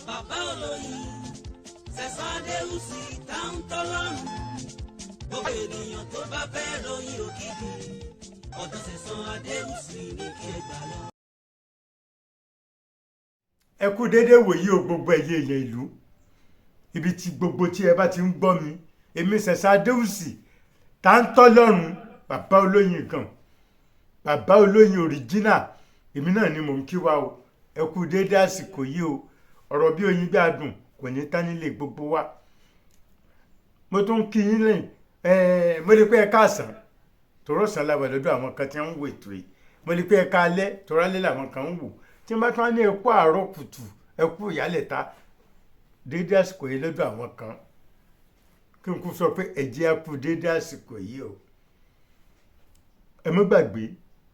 bàbá olóyin Sẹ̀sádéwùsì táwọn tọ́lọ́run gbogbo ènìyàn tó bá fẹ́ ròyìn òkìkí ọ̀dọ̀ Sẹ̀sádéwùsì ní kí ẹ gbà lọ. ẹ kú déédéé wòyí o gbogbo ẹ̀yẹ èèyàn ìlú ibi tí gbogbo tí ẹ bá ti ń gbọ́ mi èmi Sẹ̀sádéwùsì tá ń tọ́lọ́run bàbá olóyin gan bàbá olóyin original èmi náà ni mò ń kí wa o ẹ kú déédéé àsìkò yìí o ọ̀rọ̀ bí oyin bí adùn kò ní tán nílé gbogbo wa mo tún ń kí yín lẹ́yìn mo lè pé ẹ káàsán tòró sàn láwà lọ́dọ̀ àwọn kan tí wọ́n ń wo ètò yìí mo lè pé ẹ káalẹ́ tòró alẹ́ làwọn kan ń wò tí wọ́n bá tún wá ní ẹ kú àárọ̀ kùtù ẹ kú ìyálẹ̀ta déédéé àsìkò yìí lọ́dọ̀ àwọn kan kí n kú sọ pé ẹ jẹ́ á kú déédéé àsìkò yìí o ẹ má gbàgbé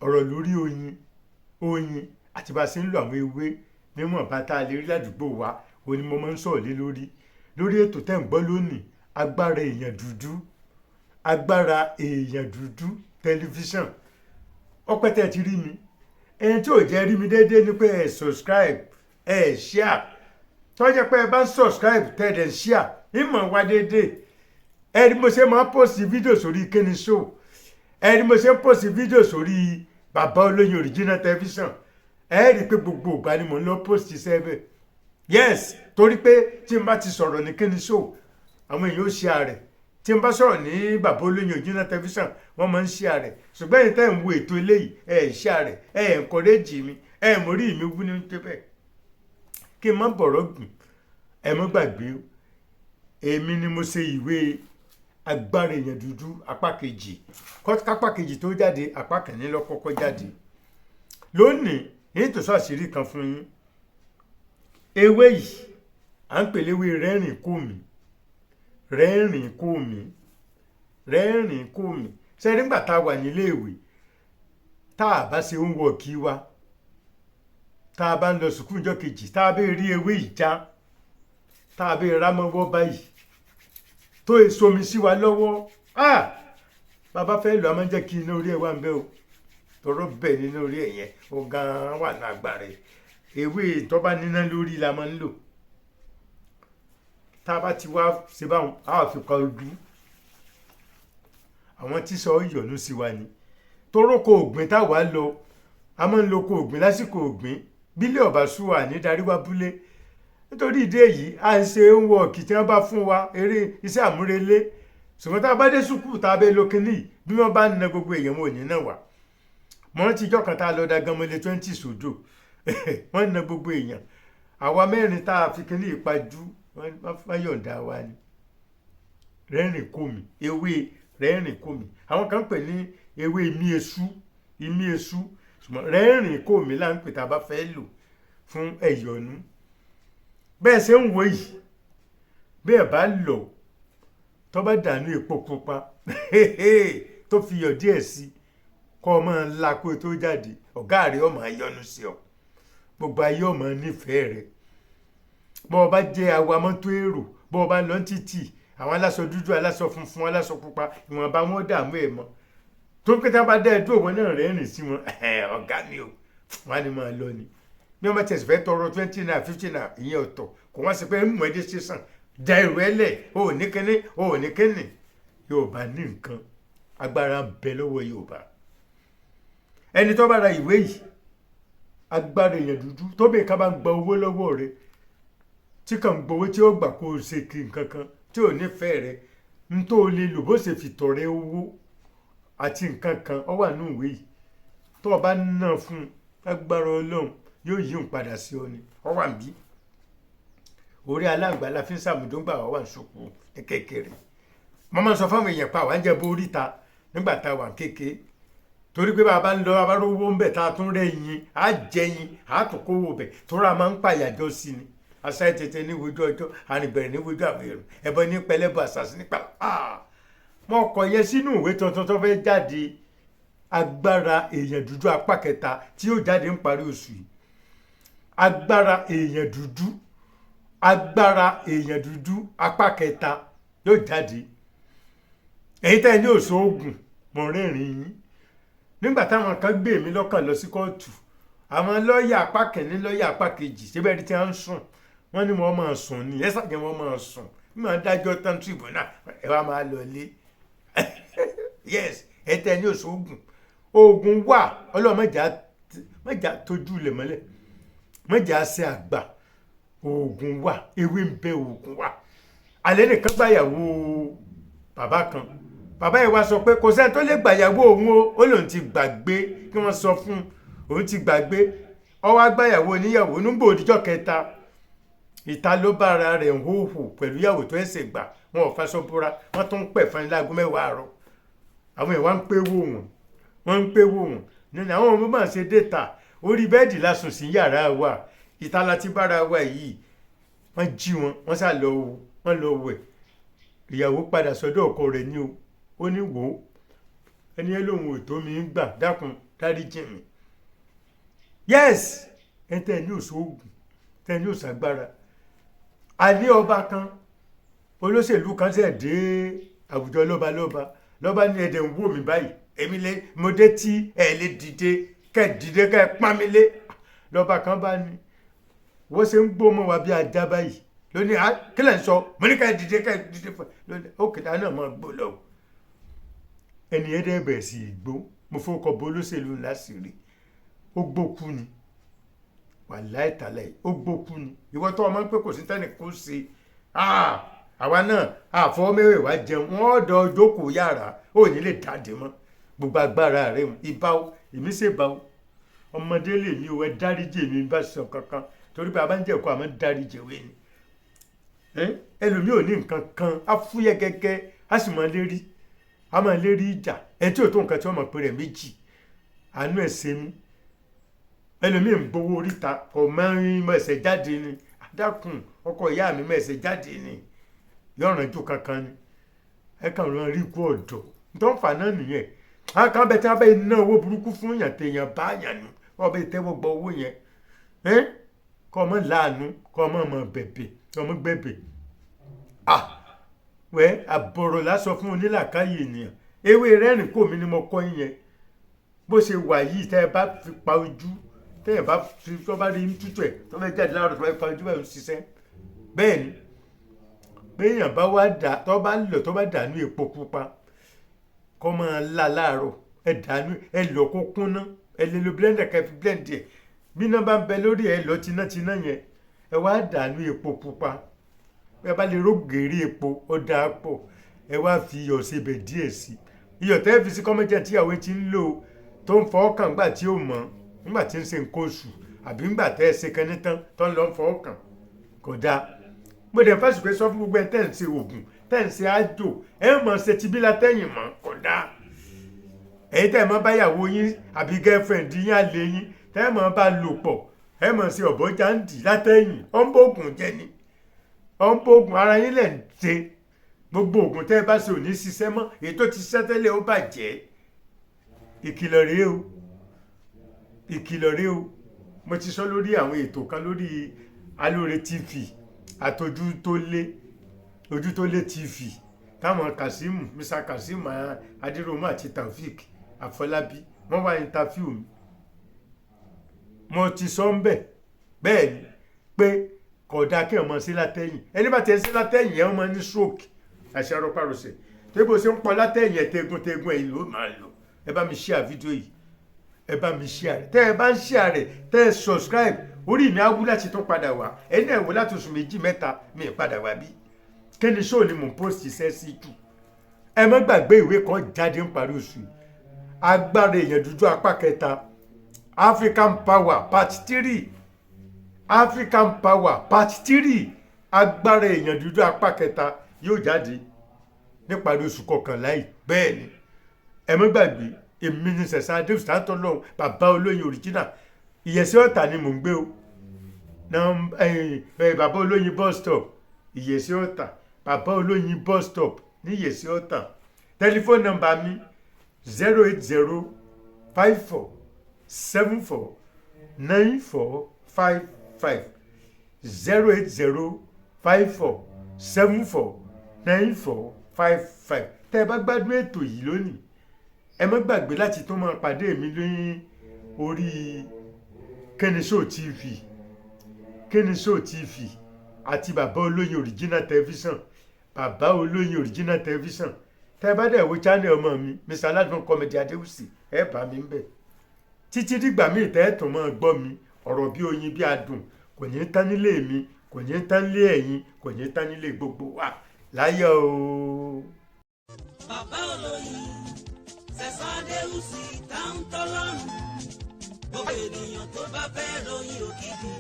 ọ̀rọ̀ lórí oyin àti bá a ṣe ń lo àwọn ewé níwọ̀n bá tá a lè rí ládùúgbò wa òní mo máa ń sọ̀rọ̀ lórí ètò tẹ́ ń gbọ́ lónìí agbára èèyàn dúdú tẹlifíṣàn ọpẹ́ tẹ́ ti rí mi ẹni tí ò jẹ́ rí mi déédéé ni pé ẹ subscribe ẹ share tó jẹ́ pé ẹ bá ń subscribe tẹ́ ẹ share ìmọ̀ wá déédéé ẹ rí mo ṣe máa post fídíò sórí Kenny Show ẹ rí mo ṣe post fídíò sórí bàbá olóyin original television ẹ rí pé gbogbo ìgbà ni mo ń lọ post sẹ́bẹ̀ yes torí pé tí n bá ti sọ̀rọ̀ ní Kenny Show àwọn èèyàn ó share rẹ̀ tí n bá sọ̀rọ̀ ní bàbá olóyin original television wọ́n máa ń share rẹ̀ ṣùgbọ́n ẹ̀yin tẹ́ ń wo ètò eléyìí ẹ̀ share rẹ̀ ẹ̀ encourage mi ẹ̀ mórí mi wú ní tẹ́bẹ̀ kí n má bọ̀rọ̀ gùn ẹ má gbàgbé èmi ni mo ṣe ìwé agbára èèyàn dúdú apá kejì kápá kejì tó jáde apá kìíní ló kọ́kọ́ jáde lónìí èyí tó sọ àṣírí kan fún yín ewé yìí à ń pèlè ewé rẹ́rìn kò mí ṣe nígbà tá a wà nílé ìwé tá a bá ṣe ń wọ̀ kí wa tá a bá ń lọ sùkúù ọjọ́ kejì tá a bẹ́ rí ewé ìjà tá a bẹ́ rámọ́wọ́ báyìí tó èso mi sí wa lọ́wọ́ bàbá fẹ́ lọ a máa ń jẹ́ kí iná orí ẹ̀ wà ń bẹ́ o tọrọ bẹ́ẹ̀ nínú orí ẹ̀ yẹn ó gan wà ní agbára ewé tó bá níná lórí la máa ń lò tá a bá ti wá ṣe báwọn a fi pa ojú àwọn tí sọ ìyọ̀nù sí wa ni tóró ko ògbìn táwa lọ a máa ń lo ko ògbìn lásìkò ògbìn bílẹ̀ ọ̀bà súwà ní darí wa búlé nítorí ìdí èyí à ń ṣe ń wọ kì tí wọ́n bá fún wa eré iṣẹ́ àmúrelé ṣùgbọ́n tá a bá dé sùkúù tá a bẹ́ lo kínní bí wọ́n bá ń na gbogbo èèyàn wọn ò ní náà wà mọ́ ti ìjọ kan tá a lọ da ganmọ́lé 20 sódò wọ́n na gbogbo èèyàn àwa mẹ́rin tá a fi kínní ìpajú wọ́n yọ̀ǹda wa ni rẹ́rìn kò mí ewé rẹ́rìn kò mí àwọn kan pè ní ewé imí esú ṣùgbọ́n rẹ́rìn kò mí là ń pè tá a bá fẹ́ lò fún ẹ̀yọ̀nú bẹ́ẹ̀ ṣe ń wò yìí bẹ́ẹ̀ bá lọ tó bá dànù epo pupa tó fi yọ̀ díẹ̀ sí kọ́ ọ máa la kó tó jáde ọ̀gá rẹ̀ ọmọ ayọ́nu sí ọ gbogbo ayé ọmọ nífẹ̀ẹ́ rẹ̀ bọ́ ọ bá jẹ́ awa mọ́tò èrò bọ́ ọ bá lọ títì àwọn aláṣọ dúdú aláṣọ funfun aláṣọ pupa ìwọ̀nba wọn dààmú ẹ̀ mọ́ tó ń pété bá dá ẹdún òun náà rẹ̀ rìn sí wọn ọ̀gá mi ò wọn á ní máa lọ ni bí wọ́n bá tẹ̀sí fẹ́ tọrọ 20 naira 50 naira ìyẹn ọ̀tọ̀ kò wọ́n sì pé ń mọ̀ ẹ́ dé sísàn da ìrù ẹlẹ̀ o ò ní kíní Yorùbá ní nǹkan agbára ń bẹ lọ́wọ́ Yorùbá ẹni tó bá ra ìwé yìí agbára èèyàn dúdú tó bẹ́ẹ̀ ká bá ń gba owó lọ́wọ́ rẹ̀ tí kàn ń gbowó tí ó gbà kó o ṣe kí nǹkan kan tí ò nífẹ̀ẹ́ rẹ̀ ń tó o lè lò bó ṣe fi tọrẹ owó àti nǹkan kan ọ wà nínú ìwé yìí tó o bá ná fún agbára Ọlọ́run yóò yí òun padà sí ọ ni ọ wà ń bí orí aláǹgbá la fi ń sàmùdóńgbà wà ń sòkò ní kékeré mo máa ń sọ fáwọn èèyàn pa àwọn jẹ bó oríta nígbà tá a wà kékeré torí pé bàbá ń lọ abárówó ń bẹ̀ tá a tún rẹ̀ yin á jẹyin á tún kówó bẹ̀ tó ra máa ń pàyàjọ sí ni àṣà tètè ní wojú ọjọ́ àrìnbẹ̀rẹ̀ ní wojú àwọn èrò ẹ̀bọ ní pẹlẹ́bọ àṣàṣì nípa mo kọ yẹn sínú ìwé tuntun tó fẹ́ jáde agbára èèyàn dúdú apá kẹta tí yóò jáde ń parí oṣù yìí agbára èèyàn dúdú apá kẹta yóò jáde èyí tẹ́ ní òṣò oògùn mo rẹ́rìn yín nígbà táwọn kan gbé mi lọ́kàn lọ sí kóòtù àwọn lọ́ọ̀yà apá kìíní lọ́ọ̀yà apá kejì síbẹ̀ tí wọ́n ń sùn wọ́n ní wọ́n máa sùn ni ẹ ṣàjẹ́ wọ́n máa sùn bí wọ́n dájọ́ tán tribunal ẹ wá máa lọ lé yes ẹ tẹ ní òṣoògùn oògùn wà ọlọ́run mẹ́jà tójú ilẹ̀ mọ́lẹ̀ mẹ́jà ṣe àgbà oògùn wà ewé ń bẹ oògùn wà alẹ́ nìkan gbàyàwó bàbá kan bàbá yìí wá sọ pé kò sẹ́ni tó lè gbàyàwó òun ó lòun ti gbàgbé kí wọ́n sọ fún òun ti gbàgbé ó wá gbàyàwó oníyàwó nígbà òdìjọ́ kẹta ìta ló bá ara rẹ̀ ń hóhù pẹ̀lú ìyàwó tó ẹ̀sẹ̀ gbà wọn ò faṣọ bóra wọ́n tún ń pẹ̀ fún láago 10 àárọ̀ àwọn ìwà ń pé wò wọ́n ń pé wò wọ́n nínú àwọn ọmọ máa ṣe déta orí bẹ́ẹ̀dì lásùn sí yàrá wa ìta láti bára wa yìí wọ́n jí wọ́n sá lọ wẹ̀ ìyàwó padà sọ́dọ̀ ọkọ rẹ̀ ní o ó ní wò ó ẹni ẹ lóhun ò tó mi ń gbà dákun dáríjì mi yes ẹ tẹ ní òṣoògùn tẹ ní òṣàgbára àní ọba kan olóṣèlú kan ṣẹ̀ dé àwùjọ lọ́ba ní ẹ̀dẹ̀ ń wò mí báyìí èmi lè mo dé tí ẹ lè dìde kẹ́ pọ́n mi lé lọ́ba kan bá ní wọ́n ṣe ń gbó mọ́ wa bí ajá báyìí lónìí kílẹ̀ ń sọ mo ní kẹ́ dìde fún lónìí ó kìtà náà máa gbó lọ ẹni ẹ̀dẹ̀ bẹ̀rẹ̀ sí í gbó mo fọkọ̀ bó olóṣèlú láṣìírí ó gbókú ni wàláì tàláì ó gbókú ni ìwọ tó ọmọ pé kò sí tẹ́nì kó ṣe àwa náà àfọwọ́mẹ́wẹ̀ wá jẹun wọ́n dọ̀ jókòó yàrá ó ní lè dáde mọ́ gbogbo agbára rẹ̀ ìbáwó ìmísèbáwó ọmọdé lè ní o ẹ dáríjì mi bá sọ kankan torí pé a bá ń jẹ́ ẹ̀kọ́ àmọ́ dáríjì wé ni ẹlòmíì ò ní nǹkan kan á fúyẹ́ gẹ́gẹ́ á sì máa lérí ìjà ẹ tí ò tó nǹkan tí wọ́n mọ̀ pé rẹ̀ méjì àánú ẹ̀ ṣe mí ẹlòmíì ń gbowó oríta kò mẹ́rin mọ́ ẹsẹ̀ jáde ni àdákùn ọkọ ìyá mi mọ́ ẹsẹ̀ jáde ni yọ̀ràn jù kankan ni ẹ kàn rán rí ikú ọ̀dọ̀ tó ń fà náà nìyẹn kan bẹ tí wọ́n bẹ ná owó burúkú fún yàn téèyàn bá yàn nù wọ́n bẹ tẹ́wọ́ gbọ́ owó yẹn kọ́ ọmọ láàánú kọ́ ọmọ bẹ̀bẹ̀ ọmọ gbẹ̀bẹ̀ wẹ́ àbọ̀rọ̀ lásọ fún onílàkàyè ènìyàn ewé rẹ́rìn kò mí ni mo kọ́ yẹn bó ṣe wà yìí tẹ́ ẹ bá fi pa ojú tẹ́ ẹ bá fi tó bá rí tútù ẹ̀ tó fẹ́ jáde láàárọ̀ tó bá fi pa ojú ẹ̀ ń ṣiṣẹ́ bẹ́ẹ̀ ni béèyàn bá wá dà tó bá lọ tó bá dànù epo pupa kọ́ máa la láàárọ̀ ẹ dànù ẹ lọ kó kúnná ẹ lè lo blender kẹ́ fi blend ẹ̀ bí iná bá ń bẹ lórí ẹ lọ tiná yẹn ẹ wá dànù epo pupa ẹ bá lè rógèrè epo ó dáa pọ̀ ẹ wá fi iyọ̀ síbẹ̀ díẹ̀ sí iyọ̀ tẹ́ fi sí kọ́mẹ́jẹ tíyàwó ti ń lò tó ń fọwọ́ kàn gbà tí ó mọ̀ nígbà tí ń ṣe nǹkan oṣù àbí nígbà tẹ́ ẹ ṣe kẹ́ni tán tó ń lọ fọwọ́ kàn kò dáa mo dẹ̀ fásitì pé sọ fún gbogbo ẹ tẹ́ ń ṣe oògùn tẹ́ ń ṣe àjò ẹ mọ̀ ṣe ti bí látẹ̀yìn mọ́ kò dáa èyí tẹ́ ẹ mọ́ báyàwó yín àbí girlfriend yín àlè yín tẹ́ ẹ mọ́ bá lò pọ̀ ẹ mọ̀ ṣe ọ̀bọ̀jáǹdì látẹ̀yìn ó ń bóògùn jẹ ni ó ń bóògùn ara yín lẹ̀ ń ṣe gbogbo oògùn tẹ́ ẹ bá ṣe ò ní ṣiṣẹ́ mọ́ èyí tó ti ṣiṣẹ́ tẹ́lẹ̀ ó bàjẹ́ ìkìlọ̀ rèé o mo ti sọ lórí àwọn ètò kan lórí Alóore TV àtọ́jú tó lé TV táwọn Mr. Kazeem Adéròmù àti Taofik Afọlábí wọ́n wá interview mi mo ti sọ ń bẹ̀ bẹ́ẹ̀ ni pé kódà kí ọmọ sí látẹ̀yìn ẹni bá tẹ̀ sí látẹ̀yìn ẹ̀ ọmọ ní stroke àṣẹ arọpárọsẹ̀ tó bó ṣe ń pọ̀ látẹ̀yìn ẹ̀ tegun ẹ̀ ló máa lò ẹ bá mi share fídíò yìí ẹ bá mi share rẹ̀ tẹ́ ẹ bá ń share rẹ̀ tẹ́ ẹ subscribe orí mi á wú láti tún padà wá ẹni ẹ̀ wò láti oṣù 2-3 mi padà wá bí kíni show ni mò ń post iṣẹ́ sí jù ẹ má gbàgbé ìwé kan jáde ń parí oṣù yìí Agbára Èèyàn Dúdú apá 3 African Power Part 3 African Power Part 3 Agbára Èèyàn Dúdú apá 3 yóò jáde níparí oṣù kọkànlá yìí bẹ́ẹ̀ ni ẹ má gbàgbé èmi ní sẹ̀sán adéhùn sáńtọ́ lọ́hùn bàbá olóyin original Ìyẹ̀sí Ọ̀tà ni mò ń gbé o bàbá olóyin bus stop Ìyẹ̀sí Ọ̀tà bàbá olóyin bus stop ní Ìyẹ̀sí Ọ̀tà tẹlifóònù nọ́mbà mi 08054749455 08054749455 tẹ́ ẹ bá gbádùn ètò yìí lónìí ẹ má gbàgbé láti tó máa pàdé mi lóyún orí Kenny Show TV àti bàbá olóyin original television bàbá olóyin original television tẹ́ bá dẹ̀ wo channel ọmọ mi Mr. Aládùn comedy Adéwùsì ẹ bá mi ń bẹ̀ títí dìgbà míì tẹ́ ẹ̀ tún máa gbọ́ mi ọ̀rọ̀ bí oyin bí adùn kò ní tán nílé mi kò ní tán nílé ẹ̀yin kò ní tán nílé gbogbo wa láyọ̀ o. bàbá olóyin Sẹ̀san Adéwùsì táwọn tọ́lọ́run gbogbo ènìyàn tó bá fẹ́ ròyìn òkìkí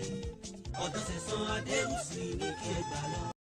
ọ̀dọ̀ Sẹ̀san Adéwùsì ní kí ẹ gbà lọ.